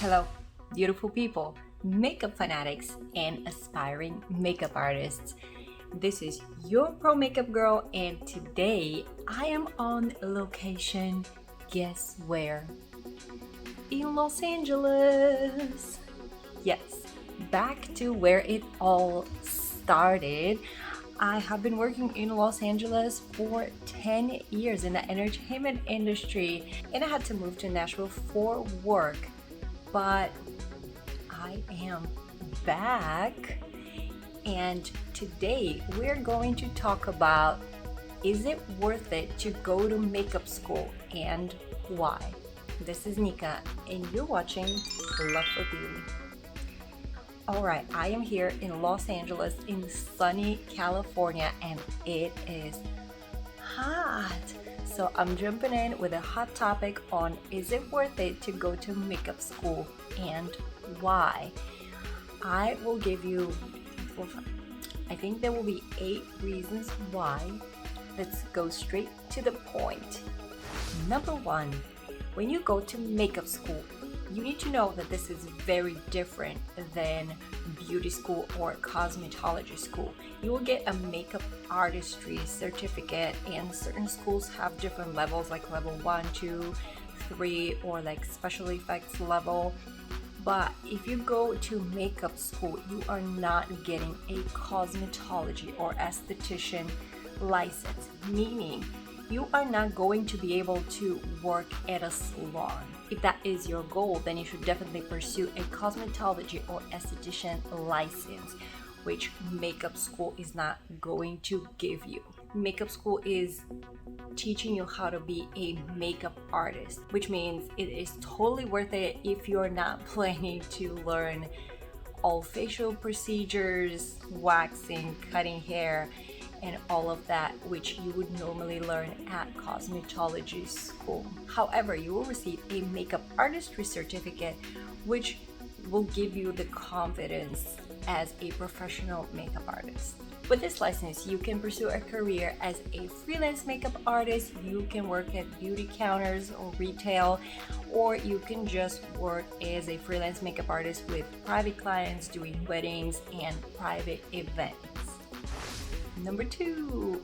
Hello, beautiful people, makeup fanatics, and aspiring makeup artists. This is your pro makeup girl, and today I am on location. Guess where? In Los Angeles. Yes, back to where it all started. I have been working in Los Angeles for 10 years in the entertainment industry, and I had to move to Nashville for work. But I am back, and today we're going to talk about, is it worth it to go to makeup school and why? This is Nika, and you're watching Love for Beauty. Alright, I am here in Los Angeles in sunny California, and it is hot. So I'm jumping in with a hot topic on, is it worth it to go to makeup school and why? I will give you, I think there will be 8 reasons why. Let's go straight to the point. Number 1, when you go to makeup school, you need to know that this is very different than beauty school or cosmetology school. You will get a makeup artistry certificate, and certain schools have different levels, like level 1, 2, 3, or like special effects level. But if you go to makeup school, you are not getting a cosmetology or esthetician license, meaning you are not going to be able to work at a salon. If that is your goal, then you should definitely pursue a cosmetology or esthetician license, which makeup school is not going to give you. Makeup school is teaching you how to be a makeup artist, which means it is totally worth it if you're not planning to learn all facial procedures, waxing, cutting hair, and all of that, which you would normally learn at cosmetology school. However, you will receive a makeup artistry certificate, which will give you the confidence as a professional makeup artist. With this license, you can pursue a career as a freelance makeup artist. You can work at beauty counters or retail, or you can just work as a freelance makeup artist with private clients doing weddings and private events. Number 2,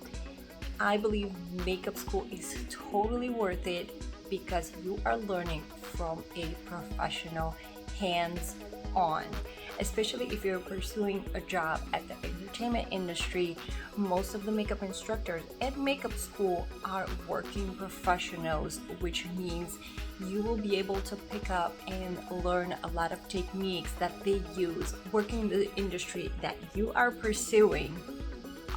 I believe makeup school is totally worth it because you are learning from a professional, hands-on. Especially if you're pursuing a job at the entertainment industry, most of the makeup instructors at makeup school are working professionals, which means you will be able to pick up and learn a lot of techniques that they use working in the industry that you are pursuing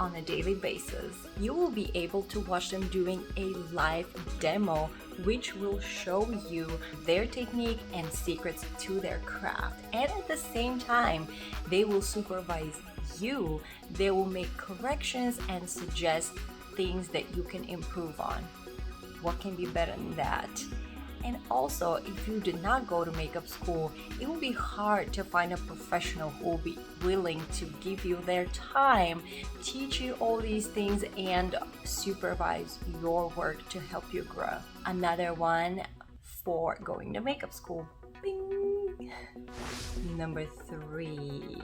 on a daily basis. You will be able to watch them doing a live demo, which will show you their technique and secrets to their craft. And at the same time, they will supervise you. They will make corrections and suggest things that you can improve on. What can be better than that? And also, if you did not go to makeup school, it will be hard to find a professional who will be willing to give you their time, teach you all these things, and supervise your work to help you grow. Another one for going to makeup school. Bing! Number 3.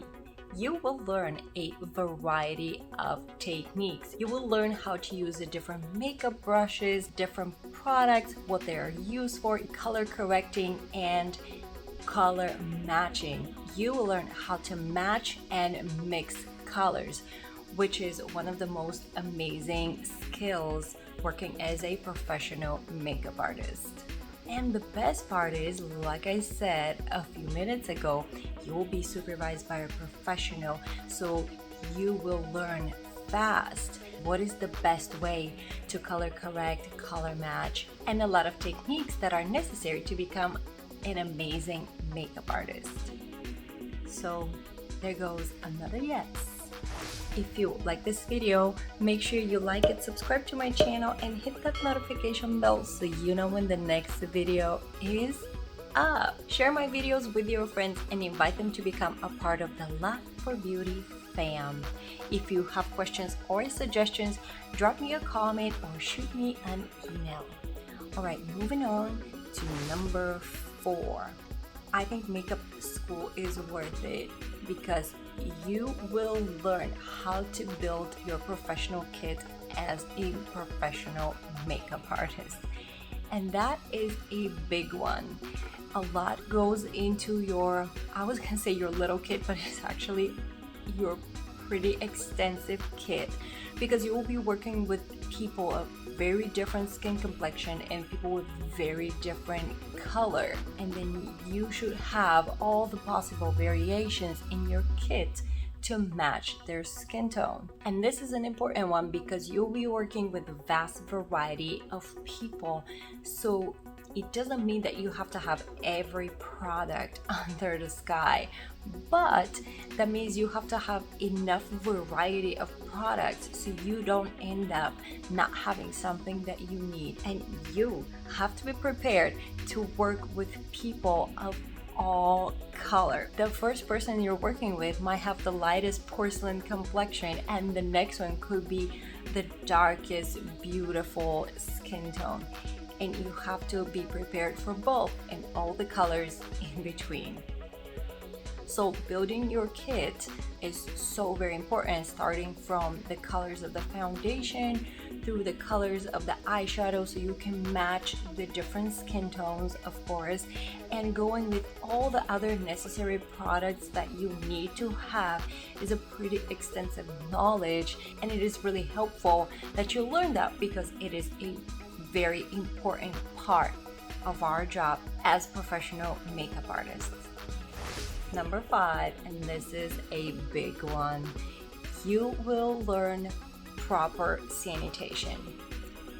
You will learn a variety of techniques. You will learn how to use the different makeup brushes, different products, what they are used for, color correcting, and color matching. You will learn how to match and mix colors, which is one of the most amazing skills working as a professional makeup artist. And the best part is, like I said a few minutes ago, you will be supervised by a professional, so you will learn fast what is the best way to color correct, color match, and a lot of techniques that are necessary to become an amazing makeup artist. So there goes another yes. If you like this video, make sure you like it, subscribe to my channel, and hit that notification bell so you know when the next video is up. Share my videos with your friends and invite them to become a part of the Love for Beauty fam. If you have questions or suggestions, drop me a comment or shoot me an email. Alright, moving on to number 4. I think makeup school is worth it because you will learn how to build your professional kit as a professional makeup artist. And that is a big one. A lot goes into your, I was gonna say your little kit, but it's actually your pretty extensive kit, because you will be working with people of very different skin complexion and people with very different color, and then you should have all the possible variations in your kit to match their skin tone. And this is an important one because you'll be working with a vast variety of people, so it doesn't mean that you have to have every product under the sky, but that means you have to have enough variety of products so you don't end up not having something that you need. And you have to be prepared to work with people of all color. The first person you're working with might have the lightest porcelain complexion, and the next one could be the darkest beautiful skin tone. And you have to be prepared for both and all the colors in between. So building your kit is so very important, starting from the colors of the foundation through the colors of the eyeshadow so you can match the different skin tones, of course, and going with all the other necessary products that you need to have is a pretty extensive knowledge, and it is really helpful that you learn that because it is a very important part of our job as professional makeup artists. Number 5, and this is a big one, you will learn proper sanitation.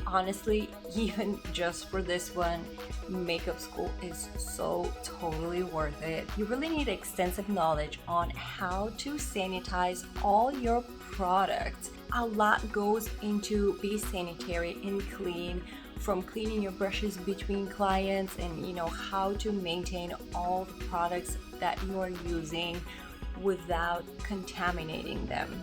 Honestly, even just for this one, makeup school is so totally worth it. You really need extensive knowledge on how to sanitize all your products. A lot goes into be sanitary and clean, from cleaning your brushes between clients and how to maintain all the products that you are using without contaminating them.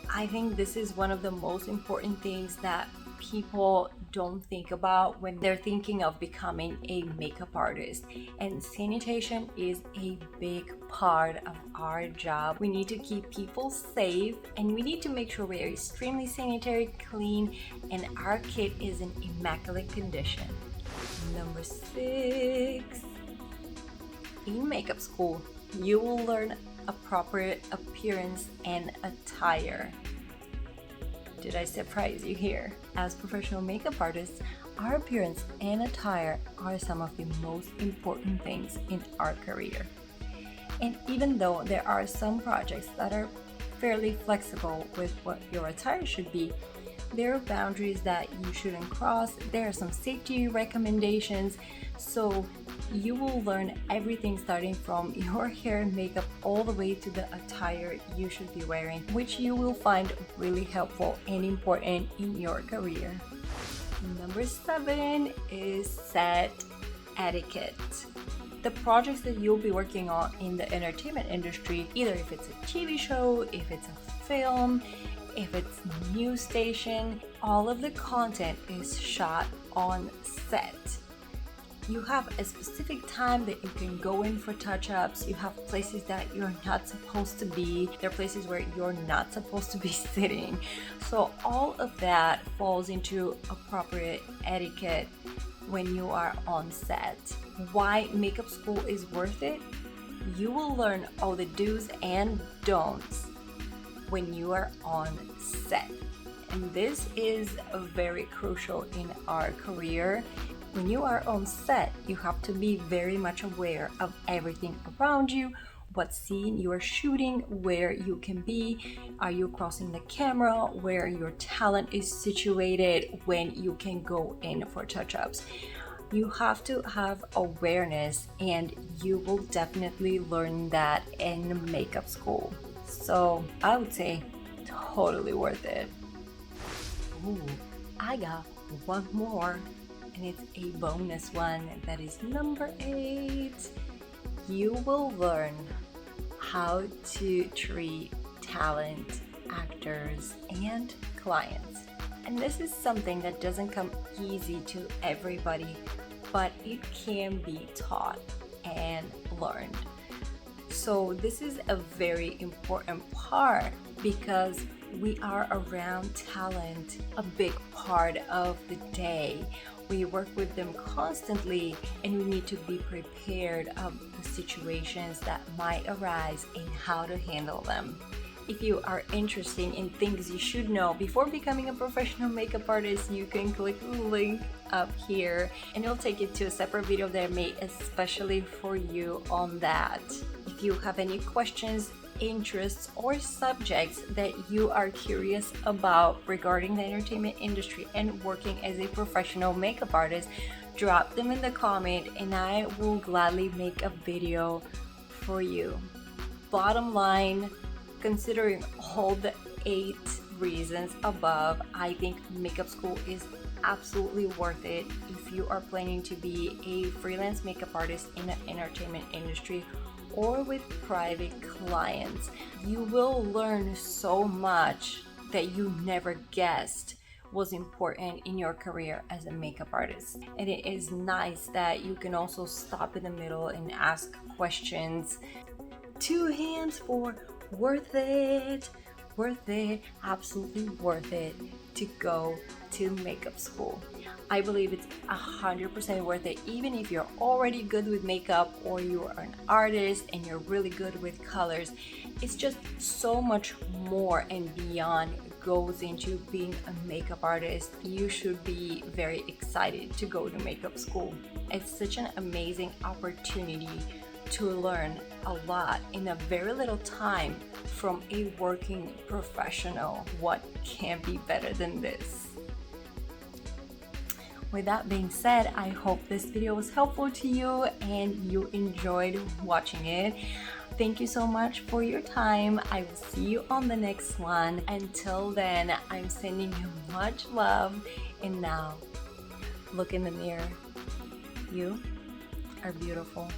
I think this is one of the most important things that people don't think about when they're thinking of becoming a makeup artist, and sanitation is a big part of our job. We need to keep people safe, and we need to make sure we're extremely sanitary, clean, and our kit is in immaculate condition. Number 6, in makeup school you will learn a proper appearance and attire. Did I surprise you here? As professional makeup artists, our appearance and attire are some of the most important things in our career. And even though there are some projects that are fairly flexible with what your attire should be, there are boundaries that you shouldn't cross. There are some safety recommendations, so you will learn everything starting from your hair and makeup all the way to the attire you should be wearing, which you will find really helpful and important in your career. Number 7 is set etiquette. The projects that you'll be working on in the entertainment industry, either if it's a TV show, if it's a film, if it's news station, all of the content is shot on set. You have a specific time that you can go in for touch-ups. You have places that you're not supposed to be. There are places where you're not supposed to be sitting. So all of that falls into appropriate etiquette when you are on set. Why makeup school is worth it? You will learn all the do's and don'ts when you are on set. And this is very crucial in our career. When you are on set, you have to be very much aware of everything around you, what scene you are shooting, where you can be, are you crossing the camera, where your talent is situated, when you can go in for touch-ups. You have to have awareness, and you will definitely learn that in makeup school. So I would say totally worth it. Ooh, I got one more, and it's a bonus one. That is number 8. You will learn how to treat talent, actors, and clients. And this is something that doesn't come easy to everybody, but it can be taught. and learned. So this is a very important part because we are around talent a big part of the day. We work with them constantly and we need to be prepared of the situations that might arise and how to handle them. If you are interested in things you should know before becoming a professional makeup artist, you can click the link up here and it'll take you to a separate video that I made especially for you on that. If you have any questions, interests, or subjects that you are curious about regarding the entertainment industry and working as a professional makeup artist, drop them in the comment and I will gladly make a video for you. Bottom line, considering all the 8 reasons above, I think makeup school is absolutely worth it if you are planning to be a freelance makeup artist in the entertainment industry or with private clients. You will learn so much that you never guessed was important in your career as a makeup artist. And it is nice that you can also stop in the middle and ask questions. 2 hands for worth it, absolutely worth it to go to makeup school. I believe it's 100% worth it, even if you're already good with makeup or you are an artist and you're really good with colors. It's just so much more and beyond goes into being a makeup artist. You should be very excited to go to makeup school. It's such an amazing opportunity to learn a lot in a very little time from a working professional. What can be better than this? With that being said, I hope this video was helpful to you and you enjoyed watching it. Thank you so much for your time. I will see you on the next one. Until then, I'm sending you much love. And now, look in the mirror. You are beautiful.